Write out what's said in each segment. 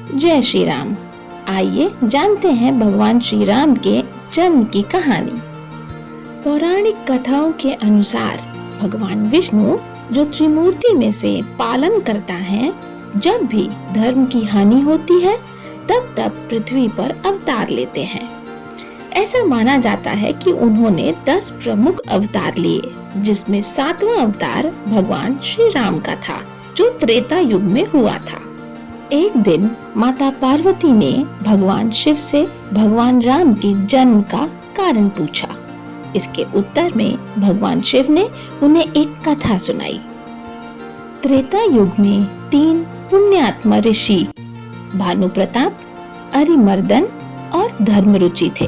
जय श्री राम। आइए जानते हैं भगवान श्री राम के जन्म की कहानी। पौराणिक कथाओं के अनुसार भगवान विष्णु, जो त्रिमूर्ति में से पालन करता है, जब भी धर्म की हानि होती है तब पृथ्वी पर अवतार लेते हैं। ऐसा माना जाता है कि उन्होंने 10 प्रमुख अवतार लिए, जिसमें 7वां अवतार भगवान श्री राम का था, जो त्रेता युग में हुआ था। एक दिन माता पार्वती ने भगवान शिव से भगवान राम के जन्म का कारण पूछा। इसके उत्तर में भगवान शिव ने उन्हें एक कथा सुनाई। त्रेता युग में 3 पुण्यात्मा ऋषि भानु प्रताप, अरिमर्दन और धर्मरुचि थे।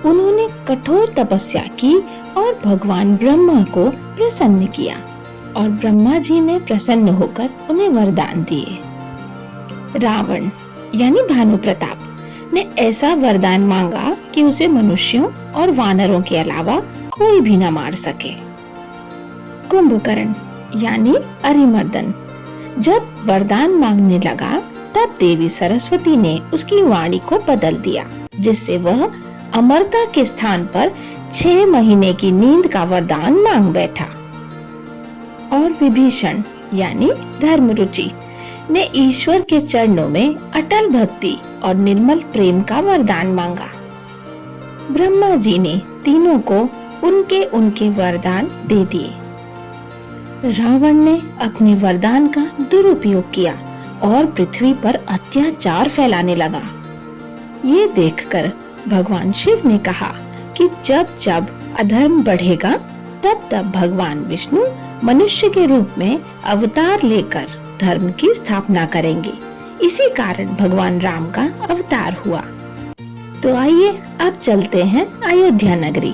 उन्होंने कठोर तपस्या की और भगवान ब्रह्मा को प्रसन्न किया, और ब्रह्मा जी ने प्रसन्न होकर उन्हें वरदान दिए। रावण यानी भानु प्रताप ने ऐसा वरदान मांगा कि उसे मनुष्यों और वानरों के अलावा कोई भी न मार सके। कुंभकर्ण यानी अरिमर्दन जब वरदान मांगने लगा, तब देवी सरस्वती ने उसकी वाणी को बदल दिया, जिससे वह अमरता के स्थान पर 6 महीने की नींद का वरदान मांग बैठा। और विभीषण यानी धर्मरुचि ने ईश्वर के चरणों में अटल भक्ति और निर्मल प्रेम का वरदान मांगा। ब्रह्मा जी ने तीनों को उनके वरदान दे दिए। रावण ने अपने वरदान का दुरुपयोग किया और पृथ्वी पर अत्याचार फैलाने लगा। ये देखकर भगवान शिव ने कहा कि जब जब अधर्म बढ़ेगा, तब भगवान विष्णु मनुष्य के रूप में अवतार लेकर धर्म की स्थापना करेंगे। इसी कारण भगवान राम का अवतार हुआ। तो आइए अब चलते हैं अयोध्या नगरी।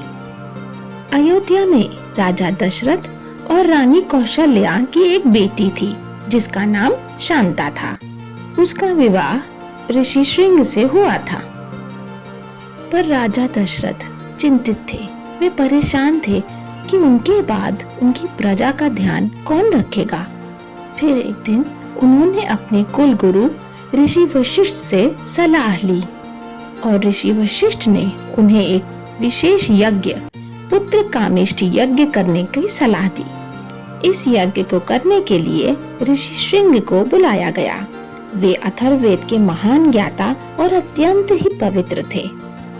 अयोध्या में राजा दशरथ और रानी कौशल्या की एक बेटी थी, जिसका नाम शांता था। उसका विवाह ऋषि श्रृंग से हुआ था। पर राजा दशरथ चिंतित थे। वे परेशान थे कि उनके बाद उनकी प्रजा का ध्यान कौन रखेगा। फिर एक दिन उन्होंने अपने कुल गुरु ऋषि वशिष्ठ से सलाह ली, और ऋषि वशिष्ठ ने उन्हें एक विशेष यज्ञ, पुत्र कामेष्टि यज्ञ करने की सलाह दी। इस यज्ञ को करने के लिए ऋषि श्रृंग को बुलाया गया। वे अथर्ववेद के महान ज्ञाता और अत्यंत ही पवित्र थे।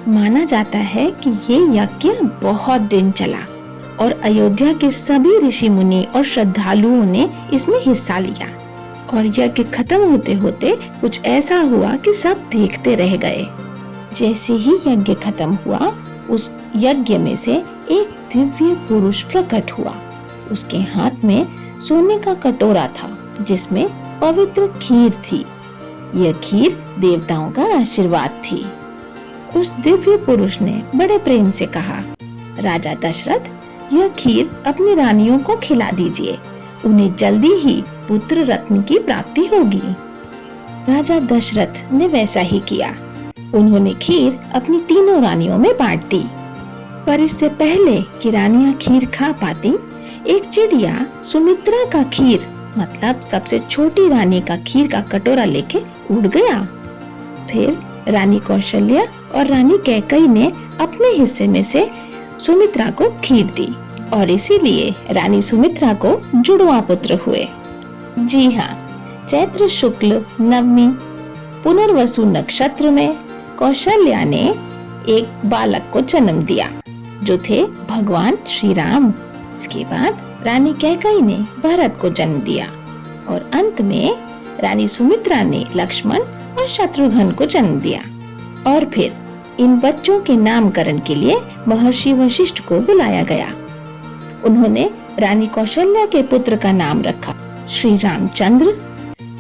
माना जाता है कि ये यज्ञ बहुत दिन चला और अयोध्या के सभी ऋषि मुनि और श्रद्धालुओं ने इसमें हिस्सा लिया। और यज्ञ खत्म होते होते कुछ ऐसा हुआ कि सब देखते रह गए। जैसे ही यज्ञ खत्म हुआ, उस यज्ञ में से एक दिव्य पुरुष प्रकट हुआ। उसके हाथ में सोने का कटोरा था, जिसमें पवित्र खीर थी। यह खीर देवताओं का आशीर्वाद थी। उस दिव्य पुरुष ने बड़े प्रेम से कहा, राजा दशरथ, यह खीर अपनी रानियों को खिला दीजिए। उन्हें जल्दी ही पुत्र रत्न की प्राप्ति होगी। राजा दशरथ ने वैसा ही किया। उन्होंने खीर अपनी तीनों रानियों में बांट दी। पर इससे पहले कि रानियां खीर खा पाती, एक चिड़िया सुमित्रा का खीर, मतलब सबसे छोटी रानी का खीर का कटोरा लेके उड़ गया। फिर रानी कौशल्या और रानी कैकेयी ने अपने हिस्से में से सुमित्रा को खीर दी, और इसीलिए रानी सुमित्रा को जुड़वा पुत्र हुए। जी हाँ, चैत्र शुक्ल नवमी पुनर्वसु नक्षत्र में कौशल्या ने एक बालक को जन्म दिया, जो थे भगवान श्री राम। इसके बाद रानी कैकेयी ने भरत को जन्म दिया, और अंत में रानी सुमित्रा ने लक्ष्मण और शत्रुघ्न को जन्म दिया। और फिर इन बच्चों के नामकरण के लिए महर्षि वशिष्ठ को बुलाया गया। उन्होंने रानी कौशल्या के पुत्र का नाम रखा श्री रामचंद्र,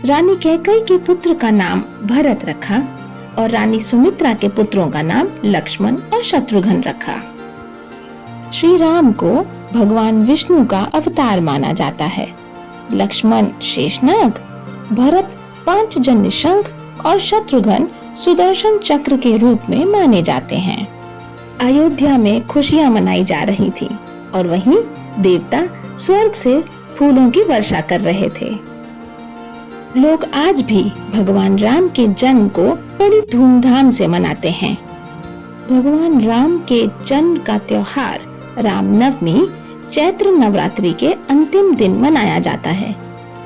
रानी कैकेयी के पुत्र का नाम भरत रखा, और रानी सुमित्रा के पुत्रों का नाम लक्ष्मण और शत्रुघ्न रखा। श्री राम को भगवान विष्णु का अवतार माना जाता है। लक्ष्मण शेषनाग, भरत पांचजन्य शंख और शत्रुघ्न सुदर्शन चक्र के रूप में माने जाते हैं। अयोध्या में खुशियां मनाई जा रही थी, और वहीं देवता स्वर्ग से फूलों की वर्षा कर रहे थे। लोग आज भी भगवान राम के जन्म को बड़ी धूमधाम से मनाते हैं। भगवान राम के जन्म का त्योहार रामनवमी चैत्र नवरात्रि के अंतिम दिन मनाया जाता है।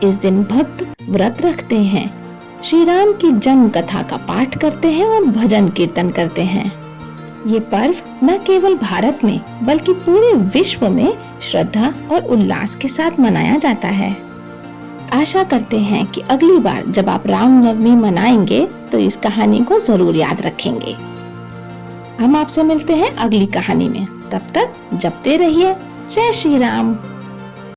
इस दिन भक्त व्रत रखते हैं, श्री राम की जन्म कथा का पाठ करते हैं और भजन कीर्तन करते हैं। ये पर्व न केवल भारत में बल्कि पूरे विश्व में श्रद्धा और उल्लास के साथ मनाया जाता है। आशा करते हैं कि अगली बार जब आप रामनवमी मनाएंगे तो इस कहानी को जरूर याद रखेंगे। हम आपसे मिलते हैं अगली कहानी में। तब तक जपते रहिए। जय श्री राम।